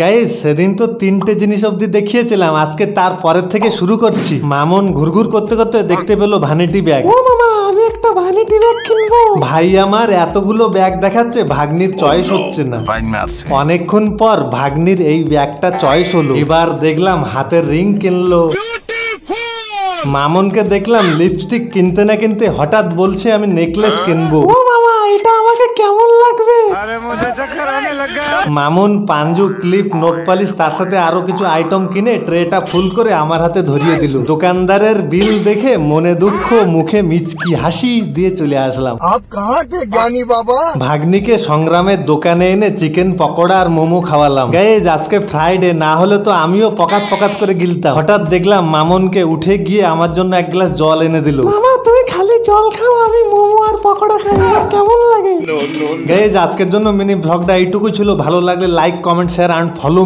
Guys সেদিন তো তিনটে জিনিস অব্দি দেখিয়েছিলাম, আজকে তারপরের থেকে শুরু করছি। মামুন ঘুরঘুর করতে করতে দেখতে পেলো ভ্যানিটি ব্যাগ। ও মামা, আমি একটা ভ্যানিটি ব্যাগ কিনবো। ভাই আমার এতগুলো ব্যাগ দেখাচ্ছে, ভাগ্নির চয়েস হচ্ছে না। অনেকক্ষণ পর ভাগ্নির এই ব্যাগটা চয়েস হলো। এবার দেখলাম হাতের রিং কিনলো। মামুনকে দেখলাম লিপস্টিক কিনতে না কিনতে হঠাৎ বলছে আমি নেকলেস কিনবো। ও মামা, এটা আমাকে কেমন লাগবে? মামুন পাঞ্জু, ক্লিপ, নোট পালিশ তার সাথে আরো কিছু আইটেম কিনে ট্রেটা ফুল করে আমার হাতে ধরিয়ে দিল। দোকানদারের বিল দেখে মনে দুঃখ, মুখে মিচকি হাসি দিয়ে চলে আসলাম। জ্ঞানী বাবা। ভাগ্নিকে সংগ্রামের দোকানে এনে চিকেন পকোড়া আর মোমো খাওয়ালাম। গাইস আজকে ফ্রাইডে, না হলে তো আমিও পকাত পকাত করে গিলতাম। হঠাৎ দেখলাম মামুনকে উঠে গিয়ে আমার জন্য এক গ্লাস জল এনে দিল। মামা তুমি খালি জল খাও, আমি মোমো আর পকোড়া খাই, কেমন লাগে? গাইস আজকের জন্য মিনি ব্লগটা এইটুকুই ছিল। ভালো লাগলে like, comment, share and follow.